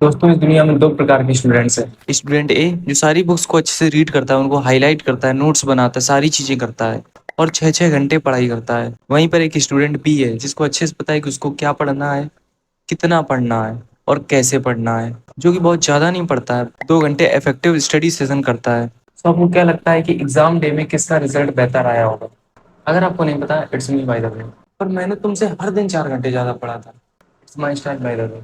दोस्तों, इस दुनिया में दो प्रकार के स्टूडेंट्स हैं। स्टूडेंट ए जो सारी बुक्स को अच्छे से रीड करता है, उनको हाईलाइट करता है, नोट्स बनाता है, सारी चीजें करता है और 6-6 घंटे पढ़ाई करता है। वहीं पर एक स्टूडेंट बी है जिसको अच्छे से पता है कि उसको क्या पढ़ना है, कितना पढ़ना है और कैसे पढ़ना है, जो कि बहुत ज़्यादा नहीं पढ़ता है, 2 घंटे इफेक्टिव स्टडी सेशन करता है। तो आपको क्या लगता है कि एग्जाम डे में किसका रिजल्ट बेहतर आया होगा? अगर आपको नहीं पता, it's me by the way. पर मैंने तुमसे हर दिन 4 घंटे ज़्यादा पढ़ा था। It's my style by the way.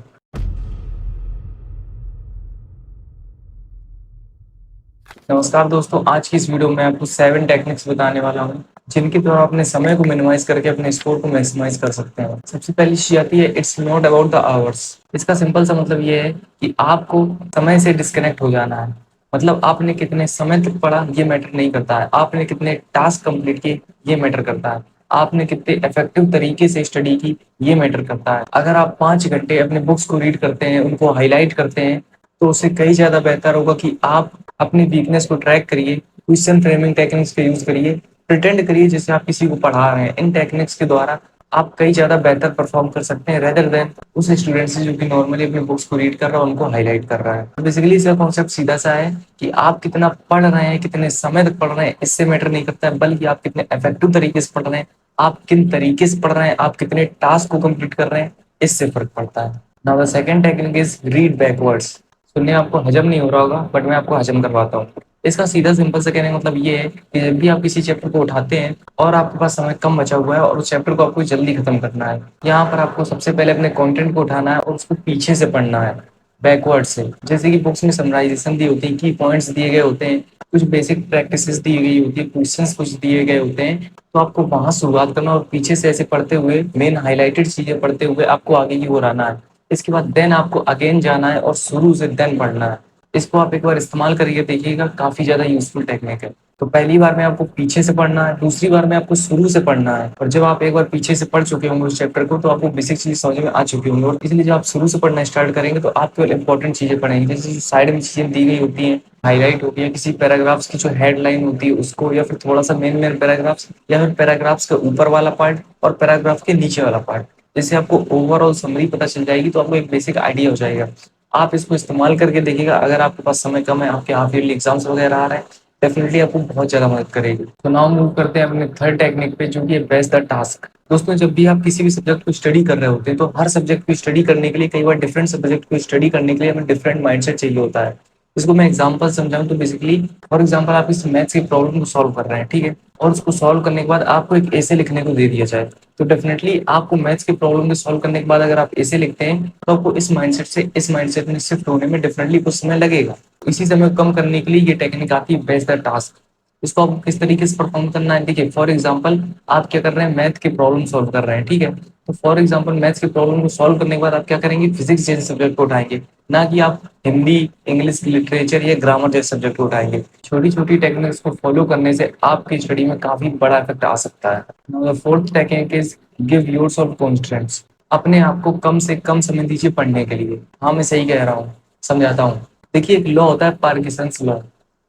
नमस्कार दोस्तों, आज की इस वीडियो में आपको 7 टेक्निक्स बताने वाला हूँ जिनके द्वारा अपने समय को मिनिमाइज करके अपने स्कोर को मैक्सिमाइज कर सकते हैं। सबसे पहली चीज आती है, it's not about the hours. इसका सिंपल सा मतलब ये है कि आपको समय से डिस्कनेक्ट हो जाना है। मतलब आपने कितने समय तक पढ़ा ये मैटर नहीं करता है, आपने कितने टास्क कंप्लीट किए ये मैटर करता है, आपने कितने इफेक्टिव तरीके से स्टडी की ये मैटर करता है। अगर आप 5 घंटे अपने बुक्स को रीड करते हैं, उनको हाईलाइट करते हैं, तो उससे कई ज्यादा बेहतर होगा कि आप अपनी वीकनेस को ट्रैक करिए, क्वेश्चन फ्रेमिंग टेक्निक्स का यूज करिए, प्रिटेंड करिए जैसे आप किसी को पढ़ा रहे हैं। इन टेक्निक्स के द्वारा आप कई ज्यादा बेहतर परफॉर्म कर सकते हैं रेदर देन उस स्टूडेंट से जो कि नॉर्मली अपने बुक्स को रीड कर रहा है, उनको हाईलाइट कर रहा है। तो बेसिकली इसका कॉन्सेप्ट सीधा सा है कि आप कितना पढ़ रहे हैं, कितने समय तक पढ़ रहे हैं, इससे मैटर नहीं करता है, बल्कि आप कितने इफेक्टिव तरीके से पढ़ रहे हैं, आप किन तरीके से पढ़ रहे हैं, आप कितने टास्क को कंप्लीट कर रहे हैं, इससे फर्क पड़ता है। Now the second technique is read backwards. सुनने आपको हजम नहीं हो रहा होगा, बट मैं आपको हजम करवाता हूँ। इसका सीधा सिंपल से कहने का मतलब ये है कि जब भी आप किसी चैप्टर को उठाते हैं और आपके पास समय कम बचा हुआ है और उस चैप्टर को आपको जल्दी खत्म करना है, यहाँ पर आपको सबसे पहले अपने कंटेंट को उठाना है और उसको पीछे से पढ़ना है, बैकवर्ड से। जैसे कि बुक्स में समराइजेशन दी होती है, की पॉइंट्स दिए गए होते हैं, कुछ बेसिक प्रैक्टिसेस दी गई होती है, क्वेश्चंस कुछ दिए गए होते हैं, तो आपको वहां शुरुआत करना और पीछे से ऐसे पढ़ते हुए मेन हाईलाइटेड चीजें पढ़ते हुए आपको आगे की ओर आना है। इसके बाद देन आपको अगेन जाना है और शुरू से देन पढ़ना है। इसको आप एक बार इस्तेमाल करके देखिएगा, काफी ज्यादा यूजफुल टेक्निक है। तो पहली बार में आपको पीछे से पढ़ना है, दूसरी बार में आपको शुरू से पढ़ना है, और जब आप एक बार पीछे से पढ़ चुके होंगे उस चैप्टर को, तो आपको बेसिक चीज समझ में आ चुकी होंगी, और इसलिए जब आप शुरू से पढ़ना स्टार्ट करेंगे तो आप केवल इंपॉर्टेंट चीजें पढ़ेंगे। जैसे साइड में चीजें दी गई होती हैं, हाईलाइट होती है, किसी पैराग्राफ्स की जो हेडलाइन होती है उसको, या फिर थोड़ा सा मेन मेन पैराग्राफ्स, या फिर पैराग्राफ्स के ऊपर वाला पार्ट और पैराग्राफ के नीचे वाला पार्ट। जैसे आपको ओवरऑल समरी पता चल जाएगी तो आपको एक बेसिक आइडिया हो जाएगा। आप इसको इस्तेमाल करके देखिएगा। अगर आपके पास समय कम है, आपके हाफ ईयरली एग्जाम्स वगैरह आ रहे हैं, डेफिनेटली आपको बहुत ज्यादा मदद करेगी। तो नाउ मूव करते हैं अपने थर्ड टेक्निक पे, जो कि है बेस्ट द टास्क। दोस्तों, जब भी आप किसी भी सब्जेक्ट को स्टडी कर रहे होते हैं, तो हर सब्जेक्ट को स्टडी करने के लिए, कई बार डिफरेंट सब्जेक्ट को स्टडी करने के लिए हमें डिफरेंट माइंडसेट चाहिए होता है। इसको मैं एग्जांपल समझाऊं तो बेसिकली, फॉर एग्जांपल आप इस मैथ्स की प्रॉब्लम को सॉल्व कर रहे हैं, ठीक है, और उसको सॉल्व करने के बाद आपको एक ऐसे लिखने को दे दिया जाए, तो डेफिनेटली आपको मैथ्स की प्रॉब्लम को सॉल्व करने के बाद अगर आप ऐसे लिखते हैं, तो आपको इस माइंडसेट से इस माइंडसेट में शिफ्ट होने में डेफिनेटली कुछ समय लगेगा। इसी समय को कम करने के लिए ये टेक्निक आती है बेस्ट द टास्क। इसको आपको किस तरीके से परफॉर्म करना है, देखिए फॉर एग्जांपल आप क्या कर रहे हैं, मैथ की प्रॉब्लम सॉल्व कर रहे हैं, ठीक है, तो फॉर एग्जांपल मैथ्स की प्रॉब्लम को सॉल्व करने के बाद आप क्या करेंगे, फिजिक्स जैसे सब्जेक्ट को उठाएंगे, ना कि आप हिंदी, इंग्लिश, लिटरेचर या ग्रामर जैसे सब्जेक्ट को उठाएंगे। छोटी छोटी टेक्निक्स को फॉलो करने से आपकी स्टडी में काफी बड़ा इफेक्ट आ सकता है। Fourth technique is give yourself constants. अपने आप को कम से कम समय दीजिए पढ़ने के लिए। हाँ, मैं सही कह रहा हूँ, समझाता हूँ। देखिए, एक लॉ होता है, पार्किंसंस लॉ।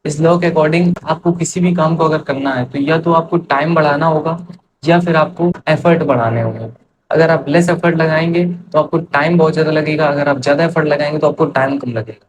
इस लॉ के अकॉर्डिंग आपको किसी भी काम को अगर करना है, तो या तो आपको टाइम बढ़ाना होगा या फिर आपको एफर्ट बढ़ाने होंगे। अगर आप लेस एफर्ट लगाएंगे तो आपको टाइम बहुत ज्यादा लगेगा, अगर आप ज्यादा एफर्ट लगाएंगे तो आपको टाइम कम लगेगा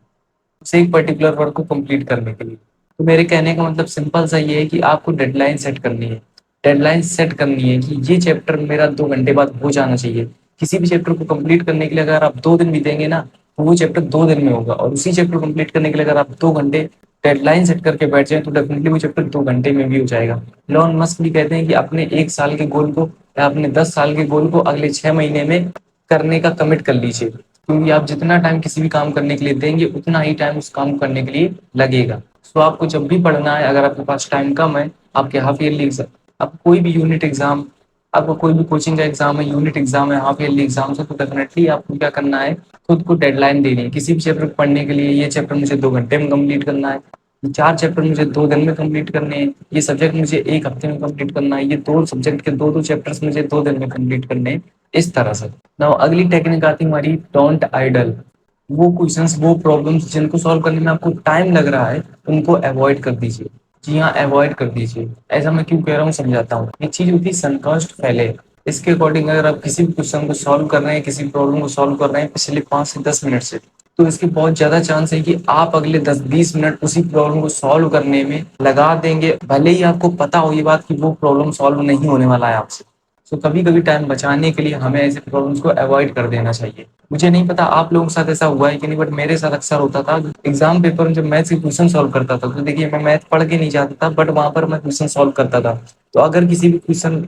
उसे एक पर्टिकुलर वर्क को कंप्लीट करने के लिए। तो मेरे कहने का मतलब सिंपल सा ये है कि आपको डेडलाइन सेट करनी है। डेडलाइन सेट करनी है कि ये चैप्टर मेरा 2 घंटे बाद हो जाना चाहिए। किसी भी चैप्टर को कंप्लीट करने के लिए अगर आप 2 दिन भी देंगे ना, तो वो चैप्टर 2 दिन में होगा, और उसी चैप्टर को कंप्लीट करने के लिए अगर आप 2 घंटे डेडलाइन सेट करके बैठ जाए, तो डेफिनेटली वो चैप्टर 2 घंटे में भी हो जाएगा। इलॉन मस्क भी कहते हैं कि अपने 1 साल के गोल को या अपने 10 साल के गोल को अगले 6 महीने में करने का कमिट कर लीजिए, क्योंकि आप जितना टाइम किसी भी काम करने के लिए देंगे, उतना ही टाइम उस काम करने के लिए लगेगा। सो आपको जब भी पढ़ना है, अगर आपके पास टाइम कम है, आपके हाफ ईयरली एग्जाम, आप कोई भी यूनिट एग्जाम, आपको कोई भी कोचिंग का एग्जाम है, यूनिट एग्जाम है, हाफ ईयरली एग्जाम है, तो डेफिनेटली आपको क्या करना है, खुद को डेडलाइन देनी है। किसी भी चैप्टर को पढ़ने के लिए, ये चैप्टर मुझे 2 घंटे में कंप्लीट करना है, ये 4 चैप्टर मुझे 2 दिन में कंप्लीट करने हैं, ये सब्जेक्ट मुझे एक हफ्ते में कंप्लीट करना है, ये 2 सब्जेक्ट के दो दो चैप्टर्स मुझे 2 दिन में कंप्लीट करने हैं, इस तरह से। नाउ अगली टेक्निक आती है हमारी डोंट आइडल। वो क्वेश्चंस, वो प्रॉब्लम्स जिनको सॉल्व करने में आपको टाइम लग रहा है, उनको अवॉइड कर दीजिए। जी हाँ, अवॉइड कर दीजिए। ऐसा मैं क्यों कह रहा हूँ, समझाता हूँ। एक चीज होती है सनकास्ट फैले। इसके अकॉर्डिंग अगर आप किसी भी क्वेश्चन को सॉल्व कर रहे हैं, किसी प्रॉब्लम को सॉल्व कर रहे हैं पिछले 5 से 10 मिनट से, तो इसके बहुत ज़्यादा चांस है कि आप अगले 10-20 मिनट उसी प्रॉब्लम को सॉल्व करने में लगा देंगे, भले ही आपको पता हो ये बात कि वो प्रॉब्लम सॉल्व नहीं होने वाला है आपसे। सो कभी-कभी टाइम बचाने के लिए हमें ऐसे प्रॉब्लम्स को अवॉइड कर देना चाहिए। मुझे नहीं पता आप लोगों के साथ ऐसा हुआ है कि नहीं, बट मेरे साथ अक्सर होता था। एग्ज़ाम पेपर में जब मैथ्स के क्वेश्चन सॉल्व करता था, तो देखिए मैं मैथ पढ़ के नहीं जाता था, बट वहाँ पर मैं क्वेश्चन सॉल्व करता था। तो अगर किसी भी क्वेश्चन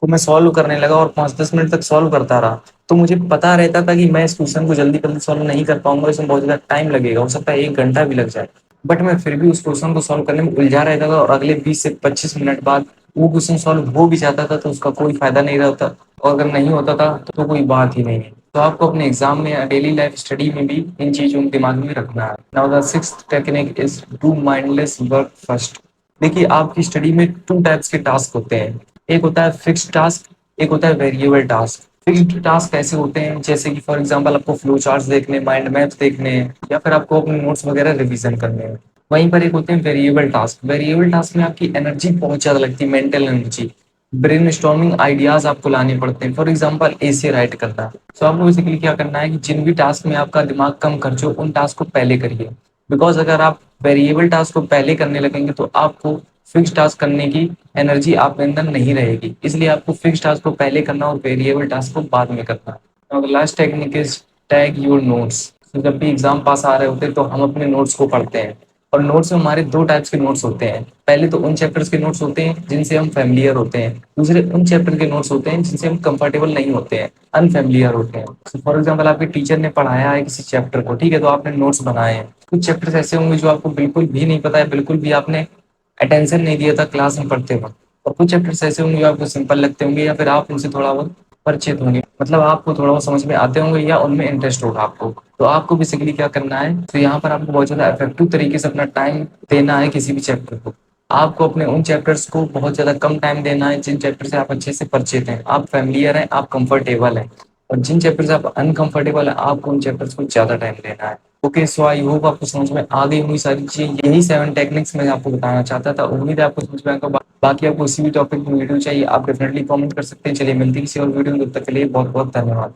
को मैं सॉल्व करने लगा और 5-10 मिनट तक सॉल्व करता रहा, तो मुझे पता रहता था कि मैं इस क्वेश्चन को जल्दी-जल्दी सॉल्व नहीं कर पाऊँगा, इसमें बहुत ज़्यादा टाइम लगेगा, हो सकता है 1 घंटा भी लग जाए। बट मैं फिर भी उस क्वेश्चन को सॉल्व करने में उलझा रहता था और अगले 20 से 25 मिनट बाद वो क्वेश्चन सॉल्व हो भी जाता था, तो उसका कोई फ़ायदा नहीं रहता, और अगर नहीं होता था, तो कोई बात ही नहीं है। तो आपको अपने एग्ज़ाम में या डेली लाइफ़ स्टडी में भी इन चीज़ों को दिमाग में रखना है। Now the sixth technique is do mindless work first. देखिए, आपकी स्टडी में 2 टाइप्स के टास्क होते हैं। एक होता है फिक्स्ड टास्क, एक होता है वेरिएबल टास्क। फिक्स्ड टास्क ऐसे होते हैं जैसे कि फॉर एग्जांपल आपको फ्लो चार्ट्स देखने, माइंड मैप्स देखने हैं, या फिर आपको अपने नोट्स वगैरह रिवीजन करने हैं। वहीं पर एक होते हैं वेरिएबल टास्क। वेरिएबल टास्क में आपकी एनर्जी बहुत ज़्यादा लगती है, मेंटल एनर्जी। ब्रेनस्टॉर्मिंग आइडियाज़ आपको लाने पड़ते हैं। फॉर एग्जांपल एसे राइट करना है। सो आपको बेसिकली क्या करना है कि जिन भी टास्क में आपका दिमाग कम खर्च हो, उन टास्क को पहले करिए। बिकॉज़ अगर आप वेरिएबल टास्क को पहले करने लगेंगे, तो आपको फिक्स्ड टास्क करने की एनर्जी आप में अंदर नहीं रहेगी। इसलिए आपको फिक्स्ड टास्क को पहले करना और वेरिएबल टास्क को बाद में करना। Now the last technique is tag your notes. तो जब भी एग्ज़ाम पास आ रहे होते हैं, तो हम अपने नोट्स को पढ़ते हैं, और नोट्स में हमारे 2 टाइप्स के नोट्स होते हैं। पहले तो उन चैप्टर्स के नोट्स होते हैं जिनसे हम फ़ैमिलियर होते हैं। दूसरे उन चैप्टर के नोट्स होते हैं जिनसे हम कंफर्टेबल नहीं होते हैं, अनफ़ैमिलियर होते हैं। सो फॉर एग्ज़ाम्पल आपके टीचर ने पढ़ाया है किसी चैप्टर को, ठीक है? तो आपने नोट्स बनाए हैं। कुछ चैप्टर्स ऐसे होंगे जो आपको बिल्कुल भी नहीं पता है, बिल्कुल भी आपने अटेंशन नहीं दिया था क्लास में पढ़ते वक़्त, और कुछ चैप्टर्स ऐसे होंगे जो आपको सिंपल लगते होंगे, या फिर आप उनसे थोड़ा बहुत परिचित होंगे, मतलब आपको थोड़ा बहुत समझ में आते होंगे या उनमें इंटरेस्ट होगा आपको। तो आपको बेसिकली क्या करना है, तो यहाँ पर आपको बहुत ज़्यादा इफेक्टिव तरीके से अपना टाइम देना है किसी भी चैप्टर को। आपको अपने उन चैप्टर्स को बहुत ज़्यादा कम टाइम देना है जिन चैप्टर से आप अच्छे से परिचित हैं, आप फ़ैमिलियर हैं, आप कंफर्टेबल हैं, और जिन चैप्टर से आप अनकंफर्टेबल हैं, आपको उन चैप्टर्स को ज़्यादा टाइम देना है। ओके, सो आई होप आपको समझ में आ गई होंगी सारी चीज़ें। यही 7 टेक्निक्स मैं आपको बताना चाहता था। उम्मीद है आपको समझ में आएगा। बाकी आपको किसी भी टॉपिक में वीडियो चाहिए, आप डेफिनिटली कमेंट कर सकते हैं। चलिए मिलते हैं किसी और वीडियो में, तब तक के लिए बहुत-बहुत धन्यवाद।